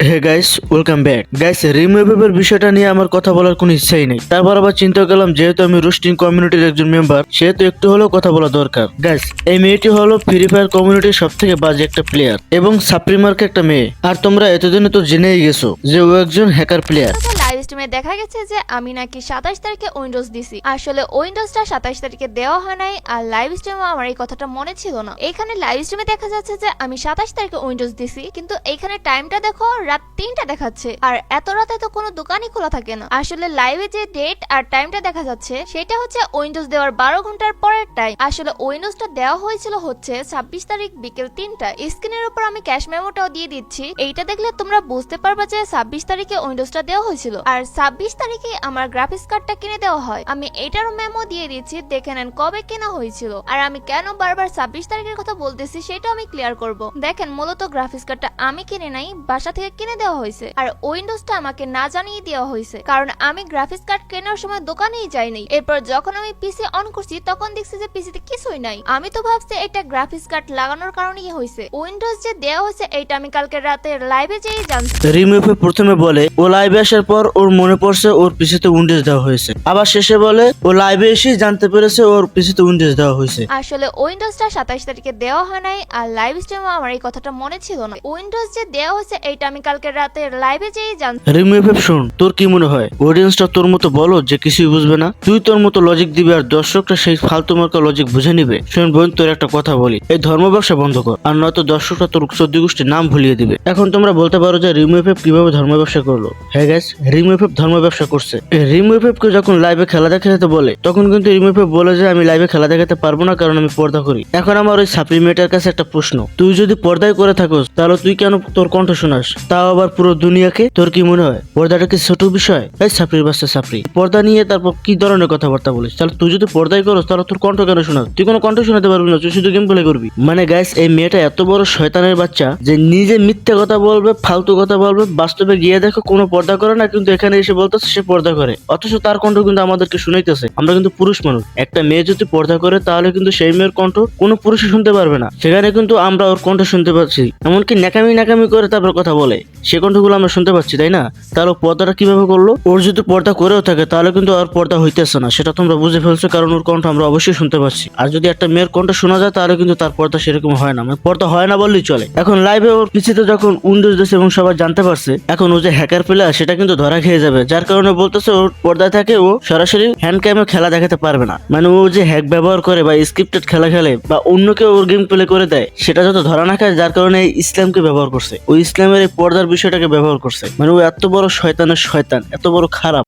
হে guys, welcome back. Guys, removable বিষয়টা নিয়ে আমার কথা বলার কোনো ইচ্ছাই নেই। তারপর আবার চিন্তা করলাম, যেহেতু আমি রোস্টিং কমিউনিটির একজন মেম্বার, সেহেতু একটু হলেও কথা বলা দরকার। গাইস, এই মেয়েটি হলো ফ্রি ফায়ার কমিউনিটির সব থেকে বাজে একটা প্লেয়ার এবং সাপ্রিমার্কে একটা মেয়ে। আর তোমরা এতদিনে তো জেনেই গেছো যে ও একজন হ্যাকার প্লেয়ার। লাইভ স্ট্রিমে দেখা গেছে যে আমি নাকি 27 তারিখে উইন্ডোজ দিছি। আসলে উইন্ডোজটা 27 তারিখে দেওয়া হয় নাই, আর লাইভ স্ট্রিমে আমার এই কথাটা মনে ছিল না। এখানে লাইভ স্ট্রিমে দেখা যাচ্ছে যে আমি 27 তারিখে উইন্ডোজ দিছি, কিন্তু এখানে টাইমটা দেখো রাত 3টা দেখাচ্ছে, আর এত রাতে তো কোনো দোকানই খোলা থাকে না। আসলে লাইভে যে ডেট আর টাইমটা দেখা যাচ্ছে সেটা হচ্ছে উইন্ডোজ দেওয়ার 12 ঘন্টার পরের টাইম। আসলে উইন্ডোজটা দেওয়া হয়েছিল হচ্ছে 26 তারিখ বিকেল 3টা। স্ক্রিনের উপর আমি ক্যাশ মেমোটাও দিয়ে দিচ্ছি, এইটা দেখলে তোমরা বুঝতে পারবা যে 26 তারিখে উইন্ডোজটা দেওয়া হয়েছিল, আর 26 তারিখে আমার গ্রাফিক্স কার্ডটা কিনে দেওয়া হয়। আমি এটারও মেমো দিয়ে দিচ্ছি, দেখে নেন কবে কেনা হয়েছিল। আর আমি কেন বারবার 26 তারিখের কথা বলতেছি সেটা আমি ক্লিয়ার করব। দেখেন, মূলত গ্রাফিক্স কার্ডটা আমি কিনে নাই, বাসা থেকে কিনে দেওয়া হয়েছে, আর উইন্ডোজটা আমাকে না জানিয়ে দেওয়া হয়েছে, কারণ আমি গ্রাফিক্স কার্ড কেনার সময় দোকানেই যাইনি। এরপর যখন আমি পিসি অন করছি তখন দেখছি যে পিসিতে কিছুই নাই। আমি তো ভাবছি এটা গ্রাফিক্স কার্ড লাগানোর কারণেই হয়েছে। উইন্ডোজ যে দেওয়া হয়েছে এটা আমি কালকে রাতে লাইভে যেই জানছি। রিমুভে প্রথমে বলে ও লাইভে আসার পর ওর মনে পড়ছে ওর পিসিতে উইন্ডোজ দেওয়া হয়েছে, আবার শেষে বলে ও লাইভে এসে জানতে পেরেছে ওর পিসিতে উইন্ডোজ দেওয়া হয়েছে। আসলে উইন্ডোজটা 27 তারিখে দেওয়া হয় নাই, আর লাইভ স্ট্রিমে আমার এই কথাটা মনে ছিল না। উইন্ডোজ যে দেওয়া হয়েছে এটা আমি কালকে রাতে লাইভে যেই জানছি। রিমুভে শোন, তোর কি মনে হয় অডিয়েন্সটা তোর মতো বলো যে কিছুই বুঝবে না? তুই তোর মতো লজিক দিবি আর দর্শকরা সেই ফালতু মার্কা লজিক বুঝে নিবে। শোন বোন, তোর একটা কথা বলি, এই ধর্ম ব্যবসা বন্ধ কর, আর নয়তো দর্শকরা তোর চোদ্দ গোষ্ঠীর নাম ভুলিয়ে দিবে। এখন তোমরা বলতে পারো যে রিমুভে কিভাবে ধর্ম ব্যবসা করলো। হ্যাঁ গাইস, রিমুভে ধর্ম ব্যবসা করছে। রিমুভে কে যখন লাইভে খেলা দেখাতে বলে তখন কিন্তু রিমুভে বলে যে আমি লাইভে খেলা দেখাতে পারবো না, কারণ আমি পর্দা করি। এখন আমার ওই সাপ্লিমেন্টের কাছে একটা প্রশ্ন, তুই যদি পর্দায় করে থাকোস তাহলে তুই কেন তোর কণ্ঠ শোনাস, তাও আবার পুরো দুনিয়াকে? তোর কি মনে হয় পর্দাটা কি ছোট বিষয়? এই সাপ্রির বাচ্চা সাপ্রি, পর্দা নিয়ে তারপর কি ধরনের কথাবার্তা বলিস? তাহলে তুই যদি পর্দায় করস তাহলে তোর কণ্ঠ কেন শোনাস? তুই কোনো কণ্ঠ শোনাতে পারবি না, তুই শুধু গেম প্লে করবি। মানে গাইস, এই মেয়েটা এত বড় শয়তানের বাচ্চা যে নিজে মিথ্যে কথা বলবে, ফালতু কথা বলবে, বাস্তবে গিয়ে দেখো কোনো পর্দা করে না, কিন্তু এখানে এসে বলতেছে সে পর্দা করে, অথচ তার কণ্ঠ কিন্তু আমাদেরকে শুনাইতেছে। আমরা কিন্তু পুরুষ মানুষ, একটা মেয়ে যদি পর্দা করে তাহলে কিন্তু সেই মেয়ের কণ্ঠ কোনো পুরুষই শুনতে পারবে না। সেখানে কিন্তু আমরা ওর কণ্ঠ শুনতে পাচ্ছি, এমনকি ন্যাকামি করে তারপর কথা বলে সে কণ্ঠগুলো আমরা শুনতে পাচ্ছি, তাই না? তাহলে পর্দাটা কিভাবে করলো? ওর যদি পর্দা করেও থাকে তাহলে কিন্তু আর পর্দা হইতেছে না, সেটা তোমরা বুঝে ফেলছো, কারণ ওর কণ্ঠ আমরা অবশ্যই শুনতে পাচ্ছি। আর যদি একটা মেয়ের কণ্ঠ শোনা যায় তাহলে কিন্তু তার পর্দা সেরকম হয় না, মানে পর্দা হয় না বললেই চলে। এখন লাইভে ওর পিছিয়ে যখন উইন্ডোজ দিয়েছে এবং সবাই জানতে পারছে, এখন ও যে হ্যাকার প্লেয়ার সেটা কিন্তু ধরা খেয়ে যাবে, যার কারণে বলতেছে ওর পর্দায় থাকে ও সরাসরি হ্যান্ড ক্যামে খেলা দেখাতে পারবে না। মানে ও যে হ্যাক ব্যবহার করে বা স্ক্রিপ্টেড খেলা খেলে বা অন্যকে ওর গেম প্লে করে দেয় সেটা যত ধরা না খায়, যার কারণে ইসলামকে ব্যবহার করছে, ওই ইসলামের এই পর্দার বিষয়টাকে ব্যবহার করছে। মানে ও এত বড় শয়তানের শয়তান, এত বড় খারাপ।